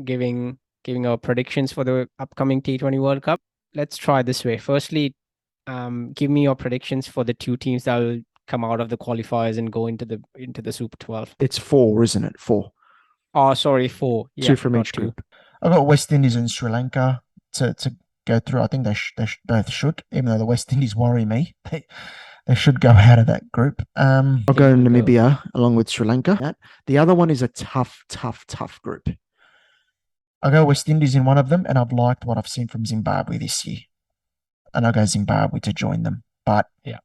giving our predictions for the upcoming T20 World Cup. Let's try this way. Firstly, give me your predictions for the two teams that will come out of the qualifiers and go into the Super 12. It's 4, isn't it? 4. Oh, sorry, 4. Yeah, 2 from not each 2. group. I've got West Indies and Sri Lanka to go through. I think they both should, even though the West Indies worry me. They should go out of that group. I'll go Namibia along with Sri Lanka. The other one is a tough group. I'll go West Indies in one of them, and I've liked what I've seen from Zimbabwe this year. And I'll go Zimbabwe to join them. But yeah,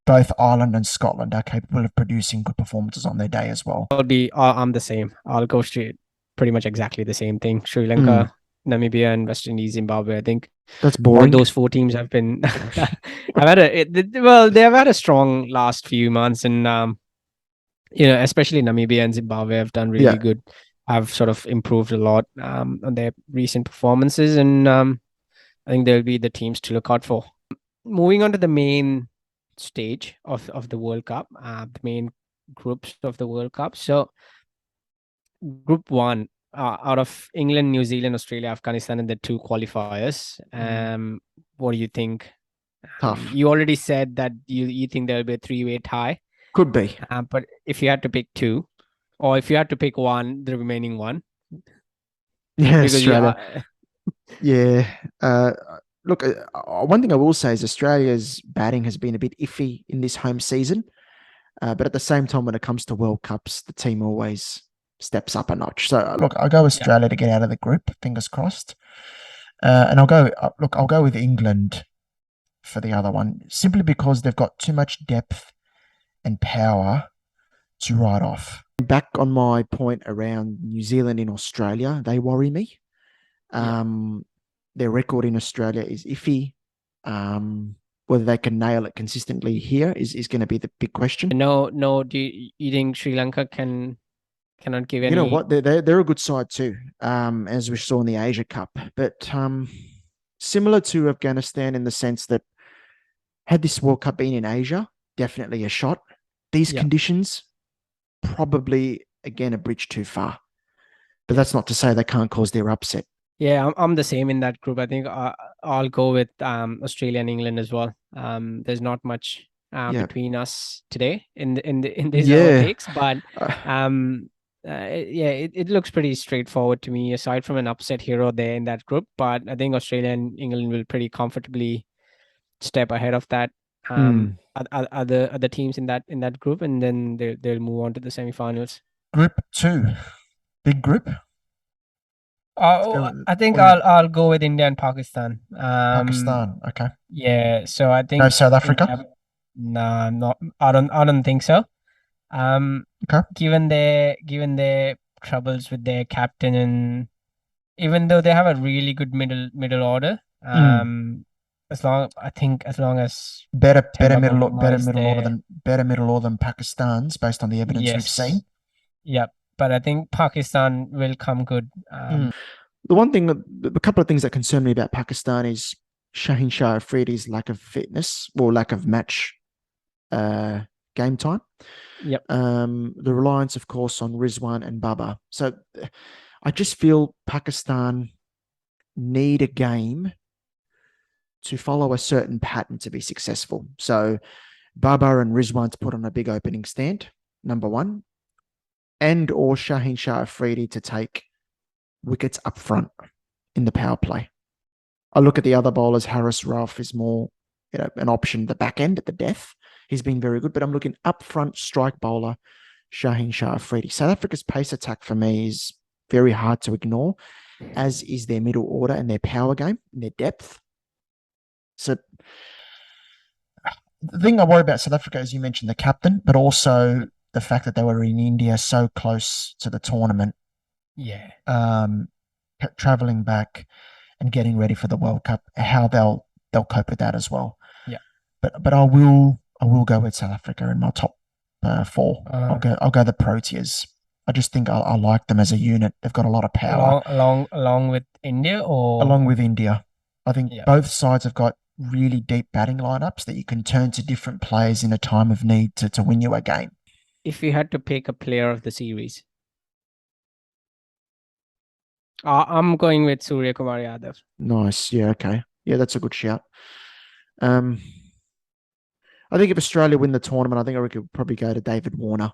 both Ireland and Scotland are capable of producing good performances on their day as well. I'm the same. I'll go straight, pretty much exactly the same thing. Sri Lanka, Namibia, and West Indies, Zimbabwe. I think that's boring. All those 4 teams have been they've had a strong last few months, and especially Namibia and Zimbabwe have done really good. Have sort of improved a lot on their recent performances, and I think they'll be the teams to look out for. Moving on to the main stage of the World Cup, the main groups of the World Cup. So, Group 1, out of England, New Zealand, Australia, Afghanistan, and the 2 qualifiers. What do you think? Tough. You already said that you think there'll be a 3-way tie. Could be. But if you had to pick 2, or if you had to pick one, the remaining one. Yeah, Australia. Look, one thing I will say is Australia's batting has been a bit iffy in this home season. But at the same time, when it comes to World Cups, the team always steps up a notch. So, look, I'll go Australia to get out of the group, fingers crossed. And I'll go with England for the other one, simply because they've got too much depth and power to ride off. Back on my point around New Zealand and Australia, they worry me. Their record in Australia is iffy. Whether they can nail it consistently here is going to be the big question. No. Do you think Sri Lanka cannot give any? You know what? They're a good side too, as we saw in the Asia Cup. But similar to Afghanistan in the sense that had this World Cup been in Asia, definitely a shot. These conditions, probably, again, a bridge too far. But that's not to say they can't cause their upset. Yeah, I'm the same in that group. I think I'll go with Australia and England as well. There's not much between us today in these takes, but it looks pretty straightforward to me. Aside from an upset here or there in that group, but I think Australia and England will pretty comfortably step ahead of that other teams in that group, and then they'll move on to the semi-finals. Group 2, big group. I think I'll go with India and Pakistan. Pakistan, okay. Yeah, so I think no South Africa. No, not. I don't think so. Okay. Given their troubles with their captain, and even though they have a really good middle order, as long as better middle order than Pakistan's based on the evidence we've seen. Yep. But I think Pakistan will come good. A couple of things that concern me about Pakistan is Shaheen Shah Afridi's lack of fitness or lack of match game time. Yep. The reliance, of course, on Rizwan and Baba. So I just feel Pakistan need a game to follow a certain pattern to be successful. So Baba and Rizwan to put on a big opening stand, number one. And or Shaheen Shah Afridi to take wickets up front in the power play. I look at the other bowlers. Haris Rauf is more, an option at the back end at the death. He's been very good, but I'm looking up front strike bowler Shaheen Shah Afridi. South Africa's pace attack for me is very hard to ignore, as is their middle order and their power game and their depth. So the thing I worry about South Africa, as you mentioned, the captain, but also the fact that they were in India so close to the tournament. Yeah. Traveling back and getting ready for the World Cup, how they'll cope with that as well. Yeah. But I will go with South Africa in my top 4. I'll go the Proteas. I just think I like them as a unit. They've got a lot of power. Along with India, or along with India. I think both sides have got really deep batting lineups that you can turn to different players in a time of need to win you a game. If you had to pick a player of the series, I'm going with Surya Kumar Yadav. Nice. Yeah. Okay. Yeah, that's a good shout. Um, I think if Australia win the tournament, I think we could probably go to David Warner.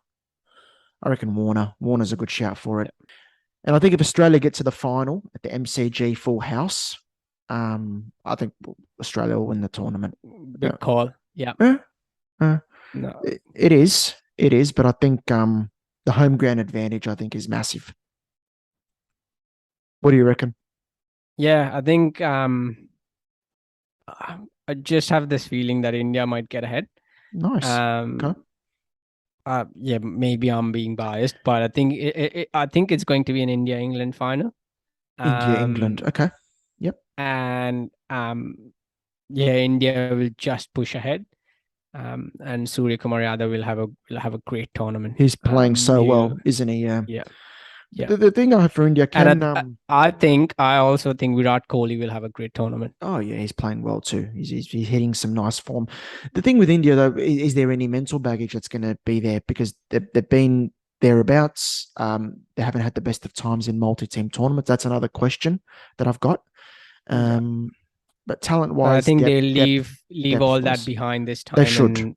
I reckon Warner's a good shout for it. And I think if Australia get to the final at the MCG full house, I think Australia will win the tournament. Big call. Yeah. No. It is, but I think the home ground advantage I think is massive. What do you reckon? Yeah, I think I just have this feeling that India might get ahead. Nice. Okay. Yeah, maybe I'm being biased, but I think I think it's going to be an India-England final. India, England. Okay. Yep. And yeah, India will just push ahead. And Surya Kumar Yadav will have a great tournament. He's playing so well, isn't he? Yeah. Yeah. The thing I have for India I also think Virat Kohli will have a great tournament. Oh yeah, he's playing well too. He's hitting some nice form. The thing with India though, is there any mental baggage that's going to be there because they've been thereabouts. They haven't had the best of times in multi-team tournaments. That's another question that I've got. But talent-wise, I think they leave all that behind this time. They should.